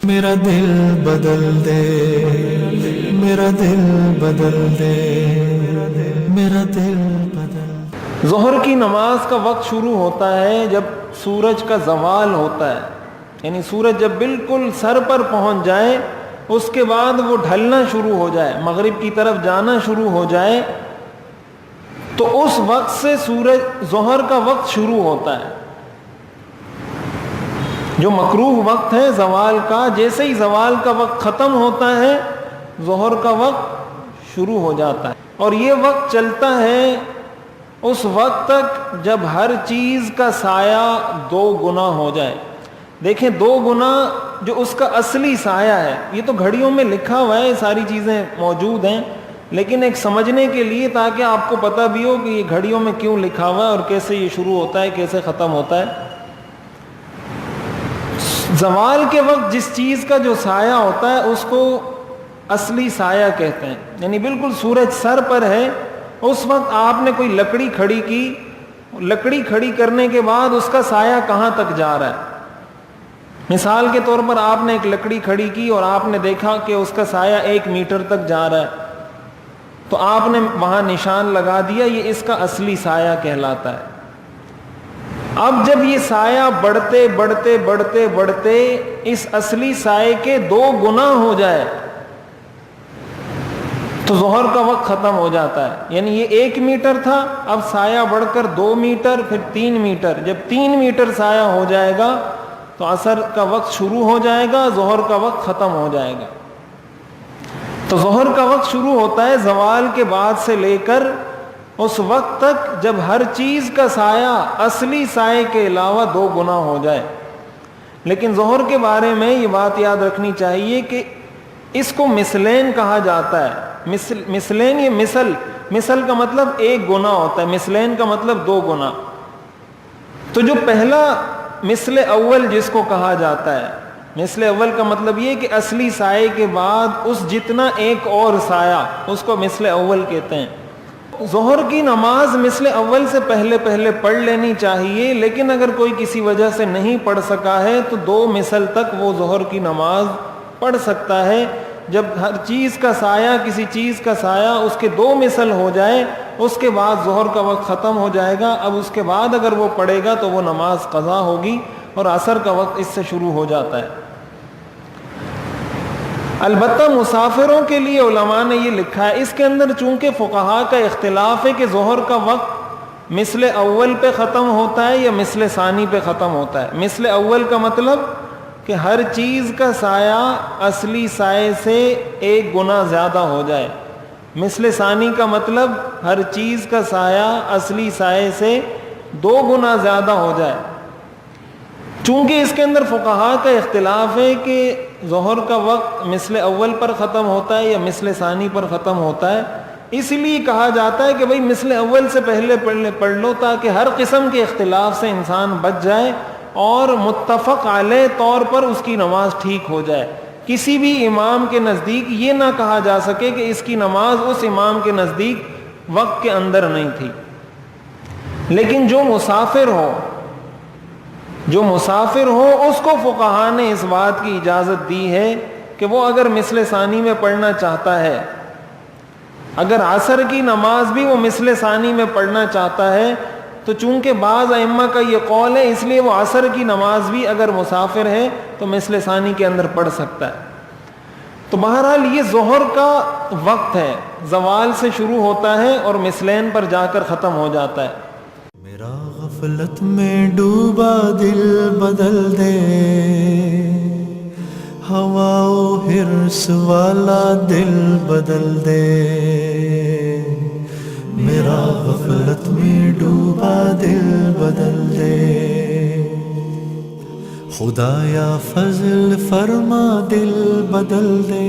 میرا دل بدل دے، میرا دل بدل دے، میرا دل بدل۔ ظہر کی نماز کا وقت شروع ہوتا ہے جب سورج کا زوال ہوتا ہے، یعنی سورج جب بالکل سر پر پہنچ جائے، اس کے بعد وہ ڈھلنا شروع ہو جائے، مغرب کی طرف جانا شروع ہو جائے، تو اس وقت سے ظہر کا وقت شروع ہوتا ہے۔ جو مکروہ وقت ہے زوال کا، جیسے ہی زوال کا وقت ختم ہوتا ہے ظہر کا وقت شروع ہو جاتا ہے، اور یہ وقت چلتا ہے اس وقت تک جب ہر چیز کا سایہ 2 گنا ہو جائے۔ دیکھیں 2 گنا جو اس کا اصلی سایہ ہے، یہ تو گھڑیوں میں لکھا ہوا ہے، ساری چیزیں موجود ہیں، لیکن ایک سمجھنے کے لیے تاکہ آپ کو پتہ بھی ہو کہ یہ گھڑیوں میں کیوں لکھا ہوا ہے اور کیسے یہ شروع ہوتا ہے، کیسے ختم ہوتا ہے۔ زوال کے وقت جس چیز کا جو سایہ ہوتا ہے اس کو اصلی سایہ کہتے ہیں، یعنی بالکل سورج سر پر ہے، اس وقت آپ نے کوئی لکڑی کھڑی کی، لکڑی کھڑی کرنے کے بعد اس کا سایہ کہاں تک جا رہا ہے۔ مثال کے طور پر آپ نے ایک لکڑی کھڑی کی اور آپ نے دیکھا کہ اس کا سایہ 1 میٹر تک جا رہا ہے، تو آپ نے وہاں نشان لگا دیا، یہ اس کا اصلی سایہ کہلاتا ہے۔ اب جب یہ سایہ بڑھتے بڑھتے بڑھتے بڑھتے اس اصلی سائے کے 2 گنا ہو جائے تو ظہر کا وقت ختم ہو جاتا ہے، یعنی یہ 1 میٹر تھا، اب سایہ بڑھ کر 2 میٹر، پھر 3 میٹر، جب 3 میٹر سایہ ہو جائے گا تو عصر کا وقت شروع ہو جائے گا، ظہر کا وقت ختم ہو جائے گا۔ تو ظہر کا وقت شروع ہوتا ہے زوال کے بعد سے لے کر اس وقت تک جب ہر چیز کا سایہ اصلی سائے کے علاوہ 2 گنا ہو جائے۔ لیکن ظہر کے بارے میں یہ بات یاد رکھنی چاہیے کہ اس کو مثلین کہا جاتا ہے۔ مثلین، یہ مثل کا مطلب 1 گنا ہوتا ہے، مثلین کا مطلب 2 گنا۔ تو جو پہلا مثل اول جس کو کہا جاتا ہے، مثل اول کا مطلب یہ کہ اصلی سائے کے بعد اس جتنا ایک اور سایہ، اس کو مثل اول کہتے ہیں۔ ظہر کی نماز مثل اول سے پہلے پڑھ لینی چاہیے، لیکن اگر کوئی کسی وجہ سے نہیں پڑھ سکا ہے تو 2 مثل تک وہ ظہر کی نماز پڑھ سکتا ہے۔ جب ہر چیز کا سایہ، کسی چیز کا سایہ اس کے 2 مثل ہو جائے، اس کے بعد ظہر کا وقت ختم ہو جائے گا۔ اب اس کے بعد اگر وہ پڑھے گا تو وہ نماز قضا ہوگی اور عصر کا وقت اس سے شروع ہو جاتا ہے۔ البتہ مسافروں کے لیے علماء نے یہ لکھا ہے، اس کے اندر چونکہ فقہاء کا اختلاف ہے کہ ظہر کا وقت مثل اول پہ ختم ہوتا ہے یا مثل ثانی پہ ختم ہوتا ہے۔ مثل اول کا مطلب کہ ہر چیز کا سایہ اصلی سائے سے 1 گنا زیادہ ہو جائے، مثل ثانی کا مطلب ہر چیز کا سایہ اصلی سائے سے 2 گنا زیادہ ہو جائے۔ چونکہ اس کے اندر فقہاء کا اختلاف ہے کہ ظہر کا وقت مثل اول پر ختم ہوتا ہے یا مثل ثانی پر ختم ہوتا ہے، اس لیے کہا جاتا ہے کہ بھئی مثل اول سے پہلے پڑھ لو تاکہ ہر قسم کے اختلاف سے انسان بچ جائے اور متفق علیہ طور پر اس کی نماز ٹھیک ہو جائے۔ کسی بھی امام کے نزدیک یہ نہ کہا جا سکے کہ اس کی نماز اس امام کے نزدیک وقت کے اندر نہیں تھی۔ لیکن جو مسافر ہو اس کو فقہاء نے اس بات کی اجازت دی ہے کہ وہ اگر مثل ثانی میں پڑھنا چاہتا ہے، اگر عصر کی نماز بھی وہ مثل ثانی میں پڑھنا چاہتا ہے، تو چونکہ بعض ائمہ کا یہ قول ہے اس لیے وہ عصر کی نماز بھی اگر مسافر ہے تو مثل ثانی کے اندر پڑھ سکتا ہے۔ تو بہرحال یہ ظہر کا وقت ہے، زوال سے شروع ہوتا ہے اور مثلین پر جا کر ختم ہو جاتا ہے۔ میرا غفلت میں ڈوبا دل بدل دے، ہوا و حرص والا دل بدل دے، میرا غفلت میں ڈوبا دل بدل دے، خدایا فضل فرما دل بدل دے۔